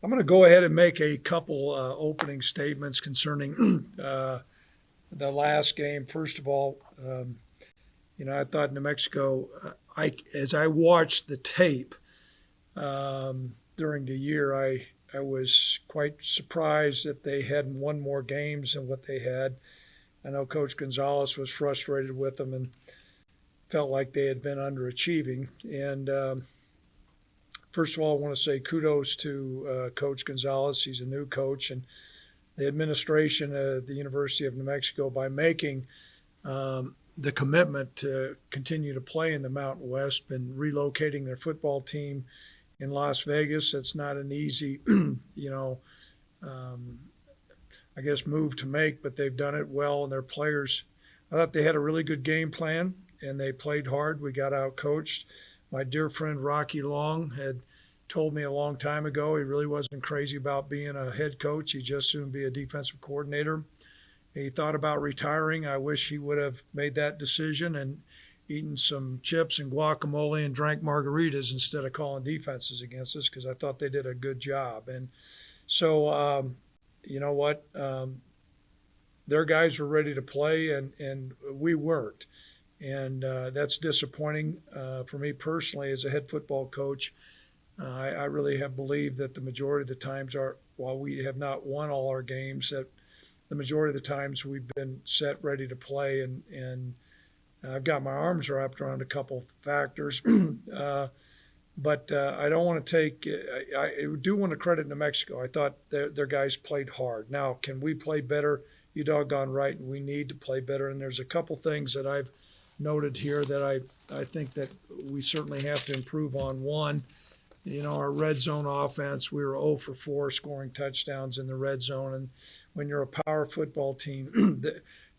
I'm going to go ahead and make a couple opening statements concerning the last game. First of all, I thought New Mexico. As I watched the tape during the year, I was quite surprised that they hadn't won more games than what they had. I know Coach Gonzalez was frustrated with them and felt like they had been underachieving. And first of all, I want to say kudos to Coach Gonzalez. He's a new coach, and the administration at the University of New Mexico by making the commitment to continue to play in the Mountain West and relocating their football team in Las Vegas. That's not an easy, I guess, move to make, but they've done it well, and their players, I thought they had a really good game plan, and they played hard. We got out coached. My dear friend Rocky Long had told me a long time ago he really wasn't crazy about being a head coach. He'd just soon be a defensive coordinator. He thought about retiring. I wish he would have made that decision and eaten some chips and guacamole and drank margaritas instead of calling defenses against us, because I thought they did a good job. And so, you know what? Their guys were ready to play, and we weren't. And that's disappointing for me personally as a head football coach. I really have believed that the majority of the times, while we have not won all our games, that the majority of the times we've been set ready to play. And I've got my arms wrapped around a couple factors. But I don't want to take – I do want to credit New Mexico. I thought their guys played hard. Now, can we play better? You doggone right, and we need to play better. And there's a couple things that I've noted here that I think that we certainly have to improve on. One, our red zone offense, we were 0 for 4 scoring touchdowns in the red zone. And when you're a power football team,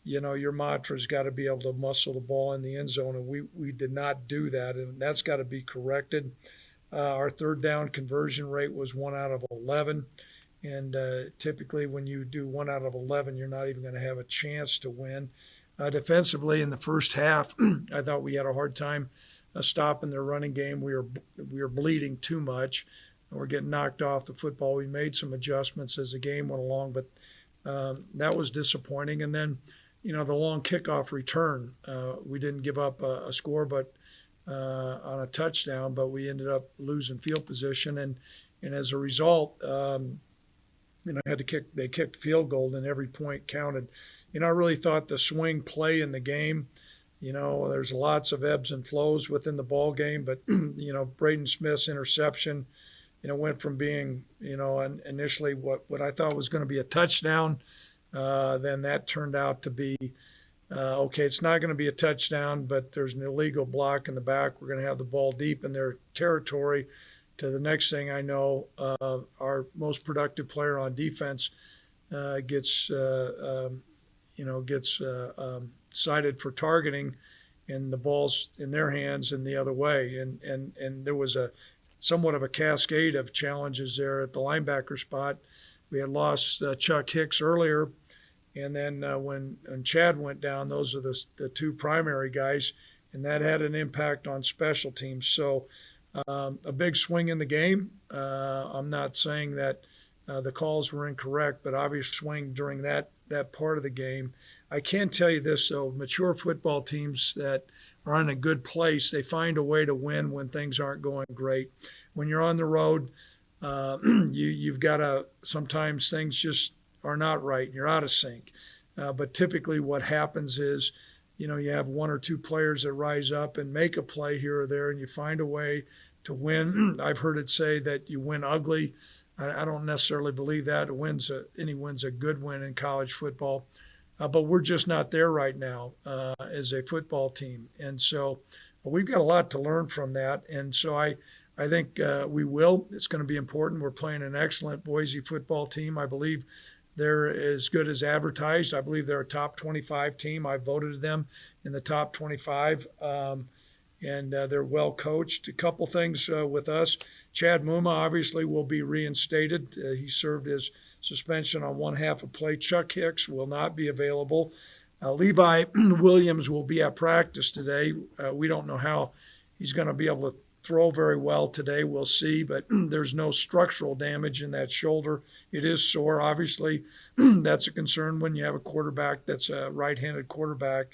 your mantra's got to be able to muscle the ball in the end zone, and we did not do that, and that's got to be corrected. Our third down conversion rate was 1 out of 11, and typically when you do 1 out of 11, you're not even going to have a chance to win. Defensively, in the first half, I thought we had a hard time stopping their running game. We were bleeding too much. We're getting knocked off the football. We made some adjustments as the game went along, but that was disappointing. And then, the long kickoff return, we didn't give up a score, but on a touchdown, but we ended up losing field position, and as a result, they kicked field goal, and every point counted. I really thought the swing play in the game, there's lots of ebbs and flows within the ball game, but Braden Smith's interception, went from being, initially what I thought was going to be a touchdown. Then that turned out to be, okay, it's not going to be a touchdown, but there's an illegal block in the back. We're going to have the ball deep in their territory. To the next thing I know, our most productive player on defense gets cited for targeting, and the ball's in their hands and the other way. And there was somewhat of a cascade of challenges there at the linebacker spot. We had lost Chuck Hicks earlier, and then when Chad went down, those are the two primary guys, and that had an impact on special teams. So a big swing in the game. I'm not saying that the calls were incorrect, but obvious swing during that part of the game. I can tell you this, though, mature football teams that are in a good place, they find a way to win when things aren't going great. When you're on the road, you've got to, sometimes things just are not right and you're out of sync. But typically what happens is, you have one or two players that rise up and make a play here or there, and you find a way to win. I've heard it say that you win ugly. I don't necessarily believe that. Any win's a good win in college football. But we're just not there right now as a football team. And so we've got a lot to learn from that. And so I think we will. It's going to be important. We're playing an excellent Boise football team. I believe they're as good as advertised. I believe they're a top 25 team. I voted them in the top 25, and they're well coached. A couple things with us. Chad Muma obviously will be reinstated. He served his suspension on one half of play. Chuck Hicks will not be available. Levi Williams will be at practice today. We don't know how he's going to be able to throw very well today. We'll see, but there's no structural damage in that shoulder. It is sore, obviously. That's a concern when you have a quarterback that's a right-handed quarterback.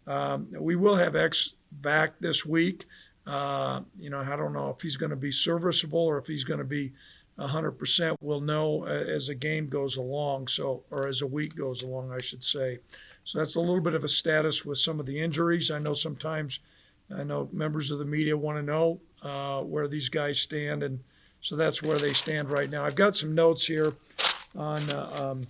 We will have X back this week. I don't know if he's going to be serviceable or if he's going to be 100%. We'll know as the game goes along, or as a week goes along, I should say. So that's a little bit of a status with some of the injuries. I know members of the media want to know where these guys stand, and so that's where they stand right now. I've got some notes here on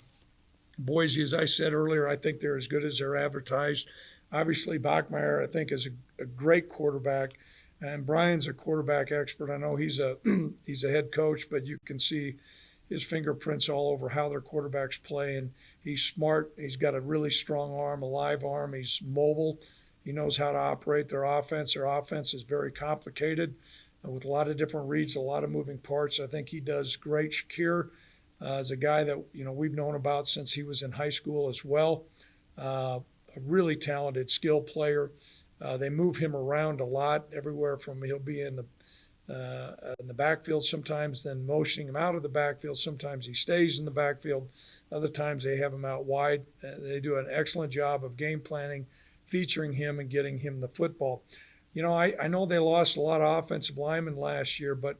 Boise. As I said earlier, I think they're as good as they're advertised. Obviously, Bachmeier, I think, is a great quarterback, and Brian's a quarterback expert. I know he's a head coach, but you can see his fingerprints all over how their quarterbacks play, and he's smart. He's got a really strong arm, a live arm. He's mobile. He knows how to operate their offense. Their offense is very complicated with a lot of different reads, a lot of moving parts. I think he does great. Shakir is a guy that we've known about since he was in high school as well. A really talented skill player. They move him around a lot, everywhere from he'll be in the backfield sometimes, then motioning him out of the backfield. Sometimes he stays in the backfield. Other times they have him out wide. They do an excellent job of game planning, featuring him and getting him the football. I know they lost a lot of offensive linemen last year, but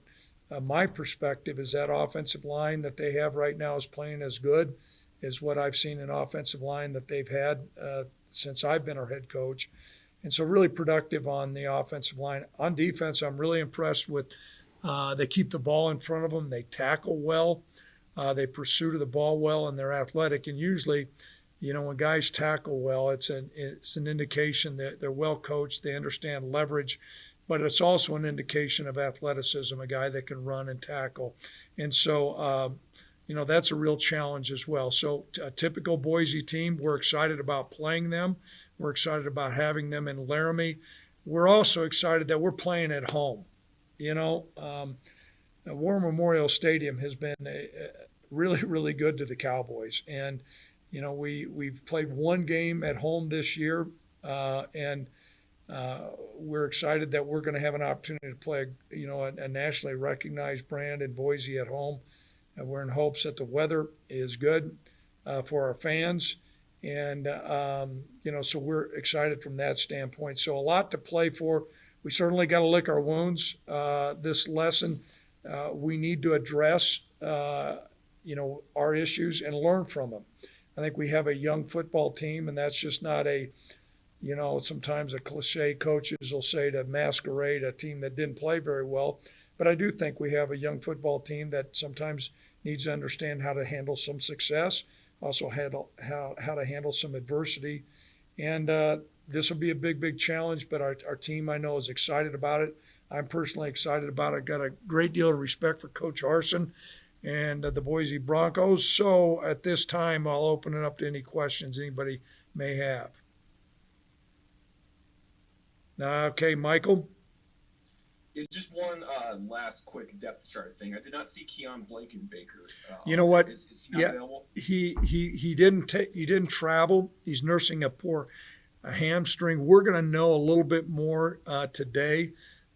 my perspective is that offensive line that they have right now is playing as good as what I've seen in offensive line that they've had since I've been our head coach. And so really productive on the offensive line. On defense, I'm really impressed with they keep the ball in front of them. They tackle well. They pursue the ball well, and they're athletic. And usually, when guys tackle well, it's an indication that they're well coached, they understand leverage, but it's also an indication of athleticism, a guy that can run and tackle. And so, that's a real challenge as well. So a typical Boise team, we're excited about playing them. We're excited about having them in Laramie. We're also excited that we're playing at home. War Memorial Stadium has been really, really good to the Cowboys. And we've played one game at home this year, and we're excited that we're going to have an opportunity to play, a nationally recognized brand in Boise at home. And we're in hopes that the weather is good for our fans, and so we're excited from that standpoint. So a lot to play for. We certainly got to lick our wounds. This lesson, we need to address, our issues and learn from them. I think we have a young football team, and that's just not sometimes a cliche coaches will say to masquerade a team that didn't play very well. But I do think we have a young football team that sometimes needs to understand how to handle some success, also how to handle some adversity. And this will be a big, big challenge, but our team, I know, is excited about it. I'm personally excited about it. I've got a great deal of respect for Coach Harsin and the Boise Broncos. So at this time, I'll open it up to any questions anybody may have. Okay, Michael? Yeah, just one last quick depth chart thing. I did not see Keon Blankenbaker. You know what? Is he not available? He didn't travel. He's nursing a hamstring. We're going to know a little bit more today.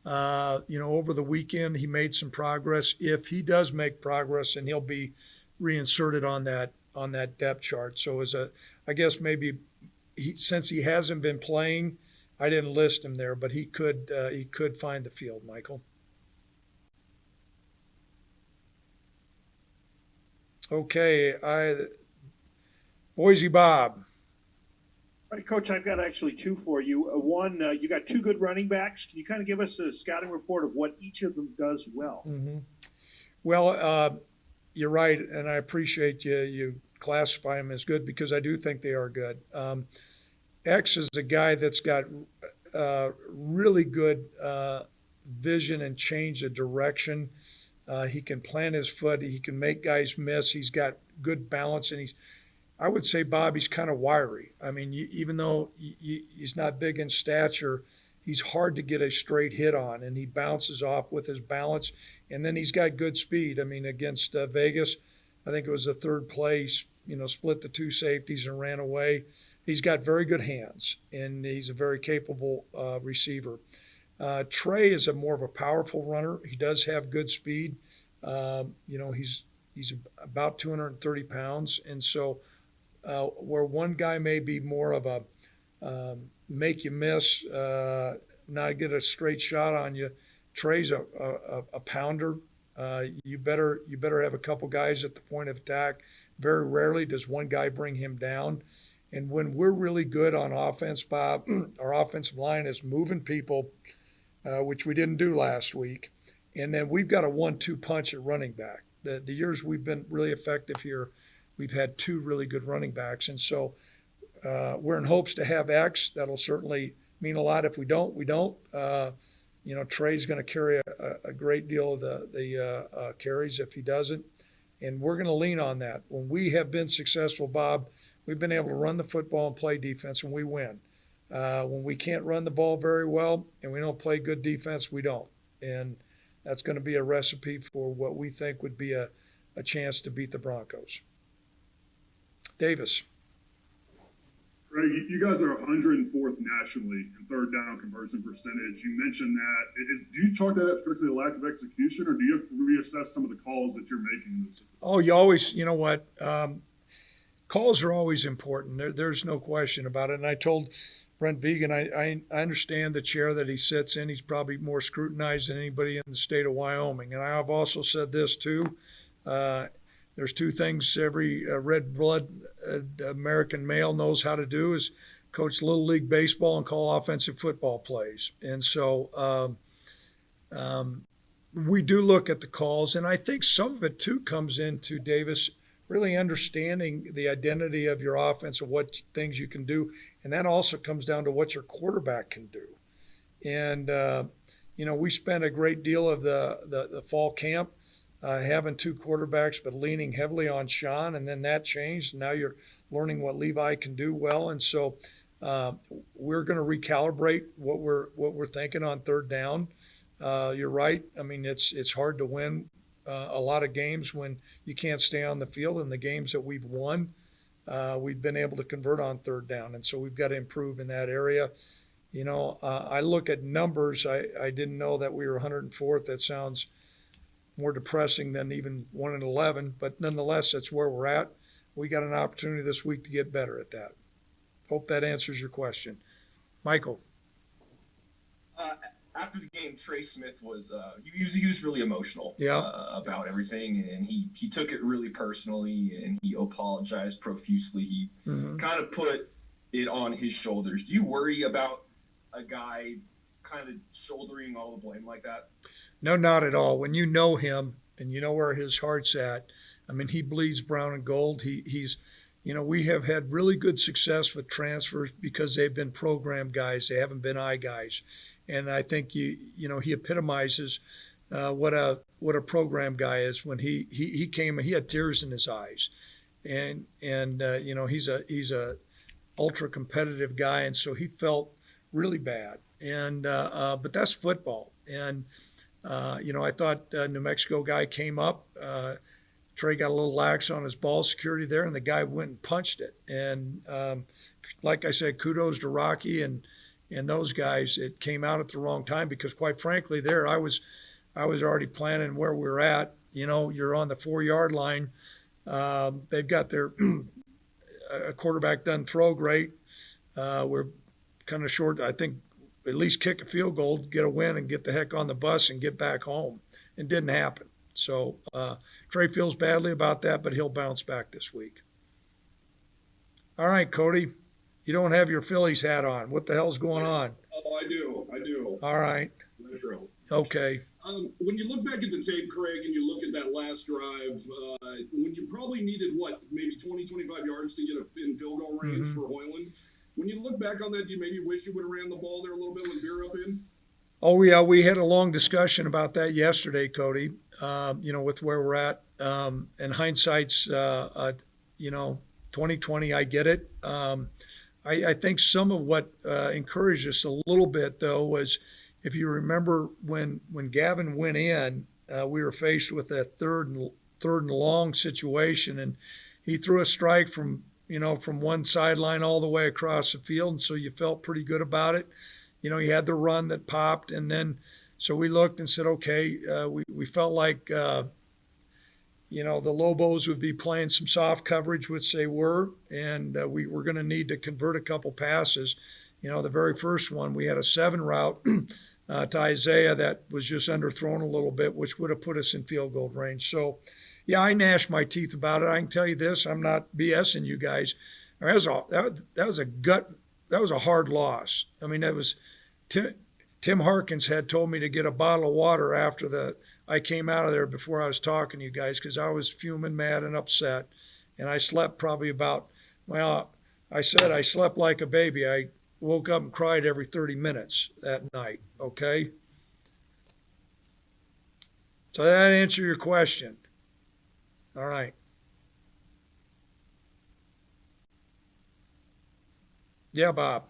Over the weekend he made some progress. If he does make progress, and he'll be reinserted on that depth chart. So I guess maybe since he hasn't been playing, I didn't list him there, but he could find the field, Michael. Okay, Boise Bob. All right, Coach, I've got actually two for you. One, you got two good running backs. Can you kind of give us a scouting report of what each of them does well? Mm-hmm. Well, you're right, and I appreciate you classify them as good because I do think they are good. X is a guy that's got really good vision and change of direction. He can plant his foot. He can make guys miss. He's got good balance, and I would say, Bob, he's kind of wiry. I mean, even though he's not big in stature, he's hard to get a straight hit on, and he bounces off with his balance. And then he's got good speed. I mean, against Vegas, I think it was the third play, split the two safeties and ran away. He's got very good hands, and he's a very capable receiver. Trey is a more of a powerful runner. He does have good speed. He's about 230 pounds, and so where one guy may be more of a make you miss, not get a straight shot on you. Trey's a pounder. You better have a couple guys at the point of attack. Very rarely does one guy bring him down. And when we're really good on offense, Bob, our offensive line is moving people, which we didn't do last week. And then we've got a 1-2 punch at running back. The years we've been really effective here, we've had two really good running backs. And so we're in hopes to have X. That'll certainly mean a lot. If we don't, we don't. Trey's going to carry a great deal of the carries if he doesn't. And we're going to lean on that. When we have been successful, Bob, we've been able to run the football and play defense, and we win. When we can't run the ball very well and we don't play good defense, we don't. And that's going to be a recipe for what we think would be a chance to beat the Broncos. Davis. Greg, you guys are 104th nationally in third down conversion percentage. You mentioned that. Do you chalk that up strictly to lack of execution, or do you have to reassess some of the calls that you're making? Oh, you always, you know what? Calls are always important. There's no question about it. And I told Brent Vegan, I understand the chair that he sits in. He's probably more scrutinized than anybody in the state of Wyoming. And I've also said this too. There's two things every red blood American male knows how to do is coach Little League baseball and call offensive football plays. And so we do look at the calls. And I think some of it too comes into, Davis, really understanding the identity of your offense and what things you can do. And that also comes down to what your quarterback can do. And, we spent a great deal of the fall camp having two quarterbacks, but leaning heavily on Sean, and then that changed. Now you're learning what Levi can do well. And so we're going to recalibrate what we're thinking on third down. You're right. I mean, it's hard to win a lot of games when you can't stay on the field. And the games that we've won, we've been able to convert on third down. And so we've got to improve in that area. I look at numbers. I didn't know that we were 104th. That sounds more depressing than even 1-11. But nonetheless, that's where we're at. We got an opportunity this week to get better at that. Hope that answers your question. Michael. After the game, Trey Smith was he was really emotional about everything, and he took it really personally, and he apologized profusely. He kind of put it on his shoulders. Do you worry about a guy kind of shouldering all the blame like that? No, not at all. When you know him and you know where his heart's at, I mean, he bleeds brown and gold. He's we have had really good success with transfers because they've been program guys. They haven't been eye guys. And I think he epitomizes what a program guy is. When he came, he had tears in his eyes, and he's a ultra competitive guy, and so he felt really bad. And but that's football. And I thought New Mexico guy came up. Trey got a little lax on his ball security there, and the guy went and punched it. And like I said, kudos to Rocky and those guys. It came out at the wrong time because, quite frankly, there I was already planning where we're at. You're on the 4-yard line. They've got their a quarterback doesn't throw great. We're kind of short. I think at least kick a field goal, get a win, and get the heck on the bus and get back home. It didn't happen. So Trey feels badly about that, but he'll bounce back this week. All right, Cody. You don't have your Phillies hat on. What the hell's going on? Oh, I do. All right. Metro. Okay. When you look back at the tape, Craig, and you look at that last drive, when you probably needed, maybe 20, 25 yards to get in field goal range for Hoyland, when you look back on that, do you maybe wish you would have ran the ball there a little bit with Beer up in? Oh, yeah, we had a long discussion about that yesterday, Cody, with where we're at. And hindsight's, 2020, I get it. I think some of what encouraged us a little bit, though, was if you remember when Gavin went in, we were faced with a third and long situation, and he threw a strike from one sideline all the way across the field, and so you felt pretty good about it. you had the run that popped, and then so we looked and said, okay, we felt like the Lobos would be playing some soft coverage, which they were, and we were going to need to convert a couple passes. The very first one, we had a 7 route to Isaiah that was just underthrown a little bit, which would have put us in field goal range. So, yeah, I gnashed my teeth about it. I can tell you this: I'm not BSing you guys. That was a hard loss. I mean, that was Tim Harkins had told me to get a bottle of water after I came out of there before I was talking to you guys, because I was fuming, mad, and upset, and I slept probably I said I slept like a baby. I woke up and cried every 30 minutes that night. Okay. So that answer your question. All right. Yeah, Bob.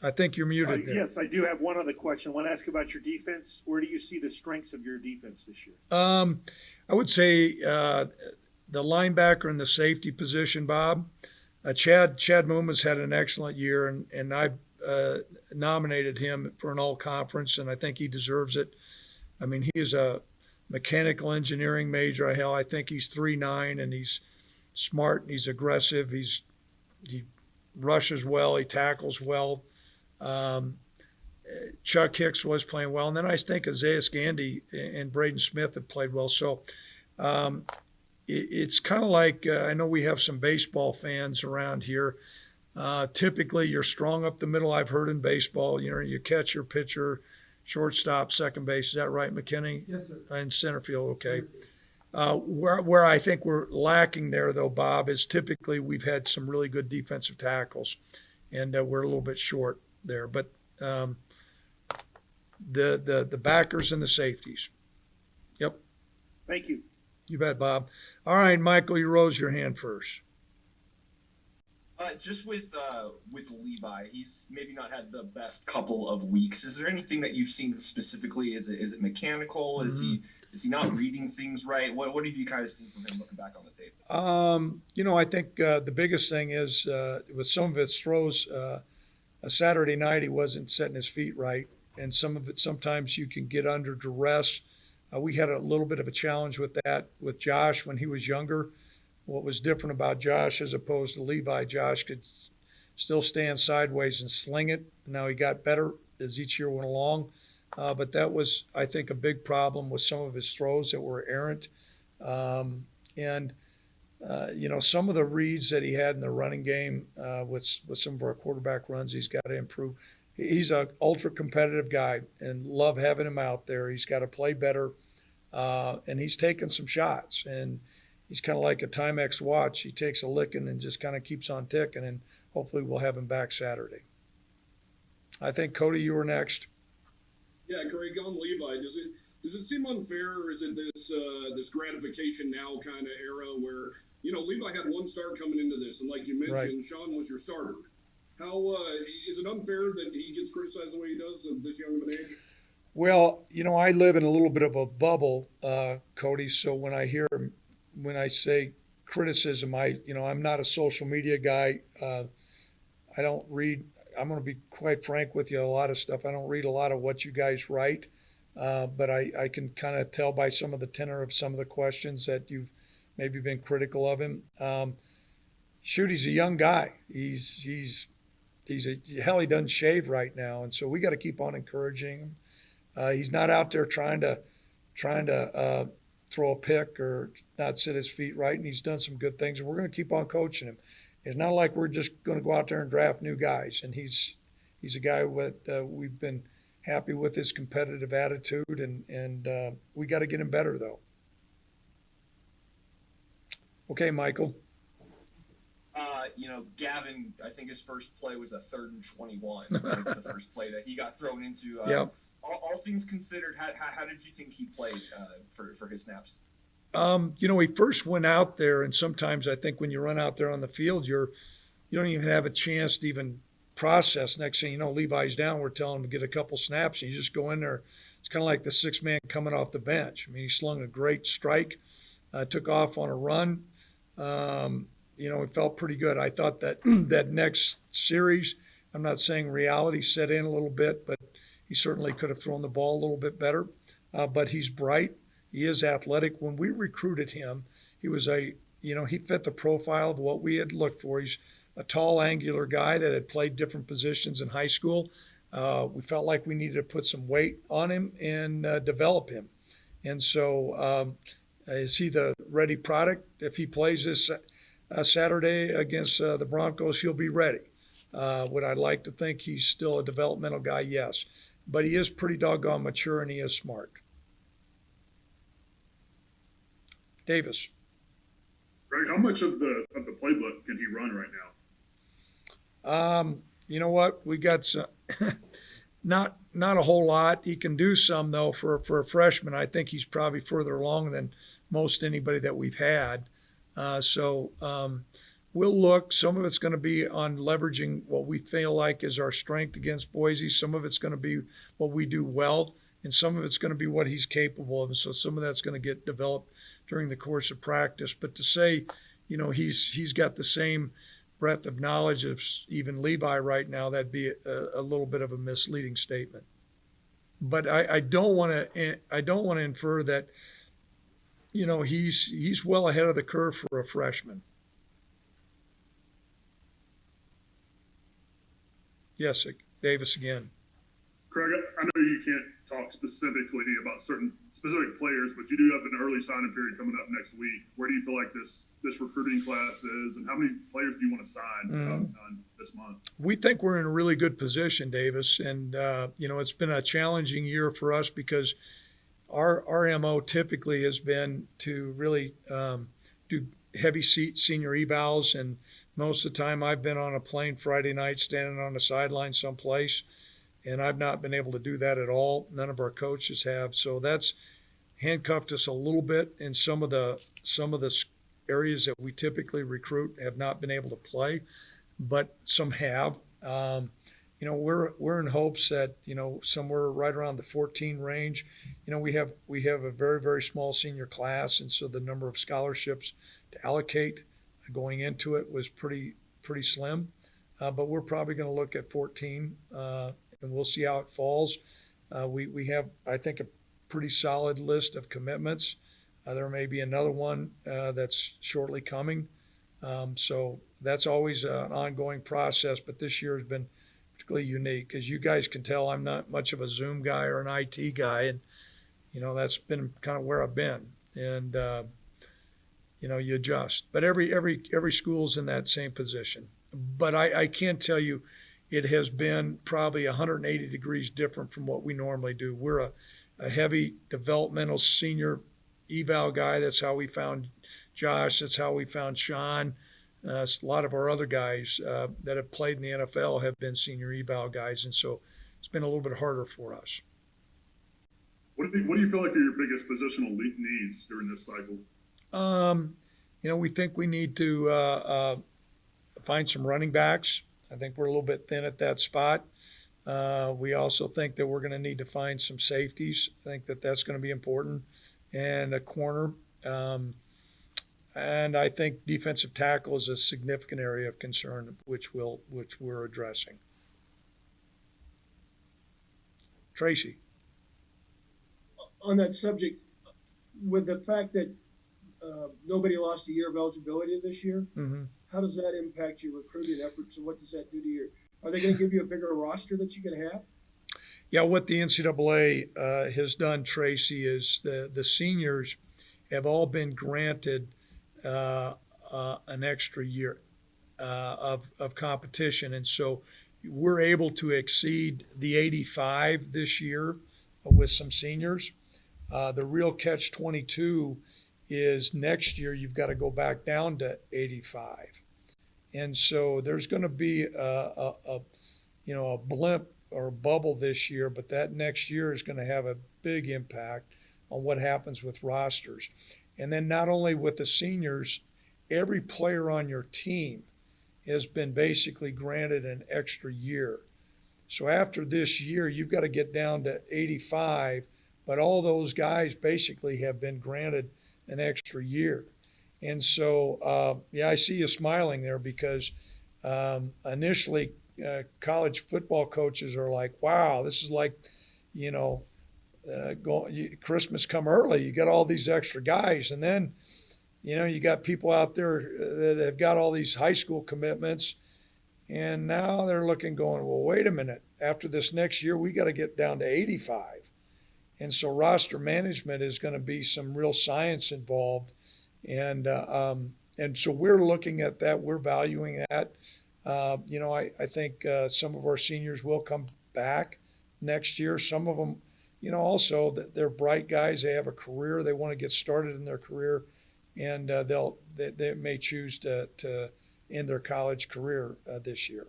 I think you're muted there. Yes, I do have one other question. I want to ask about your defense. Where do you see the strengths of your defense this year? I would say the linebacker and the safety position, Bob. Chad Muma's had an excellent year, and I nominated him for an all-conference, and I think he deserves it. I mean, he is a mechanical engineering major. I think he's 3'9", and he's smart, and he's aggressive. He rushes well. He tackles well. Chuck Hicks was playing well. And then I think Isaiah Gandy and Braden Smith have played well. So it's kind of like I know we have some baseball fans around here. Typically, you're strong up the middle. I've heard in baseball, you catcher, pitcher, shortstop, second base. Is that right, McKinney? Yes, sir. And center field, okay. Where I think we're lacking there, though, Bob, is typically we've had some really good defensive tackles, and we're a little bit short there. But the backers and the safeties. Yep. Thank you. You bet, Bob. All right, Michael, you rose your hand first. Just with Levi, he's maybe not had the best couple of weeks. Is there anything that you've seen specifically? Is it mechanical? Mm-hmm. Is he not reading things right? What have you guys seen from him looking back on the tape? I think the biggest thing is with some of his throws, a Saturday night he wasn't setting his feet right, and some of it sometimes you can get under duress. We had a little bit of a challenge with that with Josh when he was younger. What was different about Josh as opposed to Levi, Josh could still stand sideways and sling it. Now he got better as each year went along. But that was, I think, a big problem with some of his throws that were errant. Some of the reads that he had in the running game with some of our quarterback runs, he's got to improve. He's an ultra-competitive guy and love having him out there. He's got to play better, and he's taken some shots. And he's kind of like a Timex watch. He takes a licking and just kind of keeps on ticking, and hopefully we'll have him back Saturday. I think, Cody, you were next. Yeah, Craig, on Levi, does it seem unfair, or is it this gratification now kind of era where, Levi had one start coming into this, and like you mentioned, right. Sean was your starter. How is it unfair that he gets criticized the way he does at this young of an age? Well, I live in a little bit of a bubble, Cody, so when I say criticism, I'm not a social media guy. I don't read. I'm going to be quite frank with you. A lot of stuff. I don't read a lot of what you guys write, but I can kind of tell by some of the tenor of some of the questions that you've maybe been critical of him. He's a young guy. He doesn't shave right now, and so we got to keep on encouraging him. He's not out there trying to throw a pick or not sit his feet right, and he's done some good things, and we're going to keep on coaching him. It's not like we're just going to go out there and draft new guys, and he's a guy that we've been happy with his competitive attitude, and we got to get him better, though. Okay, Michael. Gavin, I think his first play was a 3rd and 21. That was the first play that he got thrown into. Yep. All things considered, how did you think he played for his snaps? He first went out there, and sometimes I think when you run out there on the field, you don't even have a chance to even process. Next thing you know, Levi's down. We're telling him to get a couple snaps, and you just go in there. It's kind of like the 6th man coming off the bench. I mean, he slung a great strike, took off on a run. It felt pretty good. I thought that that next series I'm not saying reality set in a little bit, but he certainly could have thrown the ball a little bit better. But he's bright. He is athletic. When we recruited him, he was he fit the profile of what we had looked for. He's a tall, angular guy that had played different positions in high school. We felt like we needed to put some weight on him and develop him. And so is he the ready product? If he plays this Saturday against the Broncos, he'll be ready. Would I like to think he's still a developmental guy? Yes. But he is pretty doggone mature and he is smart. Davis. Greg, how much of the playbook can he run right now? You know what? We got some, not a whole lot. He can do some though for a freshman. I think he's probably further along than most anybody that we've had. So we'll look. Some of it's going to be on leveraging what we feel like is our strength against Boise. Some of it's going to be what we do well, and some of it's going to be what he's capable of. And so some of that's going to get developed during the course of practice. But to say, he's got the same breadth of knowledge of even Levi right now, that'd be a little bit of a misleading statement. But I don't want to infer that, he's well ahead of the curve for a freshman. Yes, Davis again. Craig, I know you can't talk specifically about certain specific players, but you do have an early signing period coming up next week. Where do you feel like this recruiting class is, and how many players do you want to sign this month? We think we're in a really good position, Davis, and it's been a challenging year for us because our MO typically has been to really do heavy senior evals, and most of the time I've been on a plane Friday night standing on the sideline someplace. And I've not been able to do that at all. None of our coaches have. So that's handcuffed us a little bit in some of the areas that we typically recruit have not been able to play, but some have. We're in hopes that somewhere right around the 14 range. We have a very, very small senior class, and so the number of scholarships to allocate going into it was pretty slim. But we're probably going to look at 14. And we'll see how it falls. We have, I think, a pretty solid list of commitments. There may be another one that's shortly coming. So that's always an ongoing process, but this year has been particularly unique. As you guys can tell, I'm not much of a Zoom guy or an IT guy, and that's been kind of where I've been. And you adjust. But every school's in that same position. But I can tell you, it has been probably 180 degrees different from what we normally do. We're a heavy developmental senior eval guy. That's how we found Josh. That's how we found Sean. A lot of our other guys that have played in the NFL have been senior eval guys, and so it's been a little bit harder for us. What do you feel like are your biggest positional needs during this cycle? We think we need to find some running backs. I think we're a little bit thin at that spot. We also think that we're going to need to find some safeties. I think that's going to be important, and a corner. And I think defensive tackle is a significant area of concern, which we're addressing. Tracy. On that subject, with the fact that nobody lost a year of eligibility this year, Mm-hmm. How does that impact your recruiting efforts, and what does that do to your? Are they going to give you a bigger roster that you can have? Yeah, what the NCAA has done, Tracy, is the seniors have all been granted an extra year of competition, and so we're able to exceed the 85 this year with some seniors. The real catch-22 is next year you've got to go back down to 85. And so there's going to be a blimp or a bubble this year, but that next year is going to have a big impact on what happens with rosters. And then not only with the seniors, every player on your team has been basically granted an extra year. So after this year, you've got to get down to 85, but all those guys basically have been granted an extra year. And so, I see you smiling there because initially college football coaches are like, wow, this is like, Christmas come early. You got all these extra guys, and then, you got people out there that have got all these high school commitments, and now they're looking, going, well, wait a minute. After this next year, we got to get down to 85, and so roster management is going to be some real science involved, and so we're looking at that. We're valuing that. I think some of our seniors will come back next year. Some of them, also that they're bright guys. They have a career. They want to get started in their career, and they may choose to end their college career this year.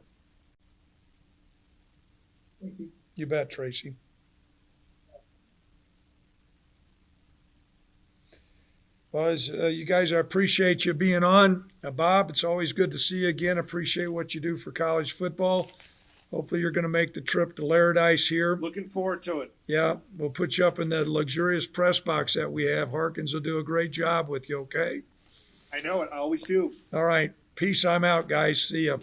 Thank you. You bet, Tracy. Well, you guys, I appreciate you being on. Bob, it's always good to see you again. Appreciate what you do for college football. Hopefully you're going to make the trip to Laradice here. Looking forward to it. Yeah, we'll put you up in the luxurious press box that we have. Harkins will do a great job with you, okay? I know it. I always do. All right. Peace. I'm out, guys. See ya.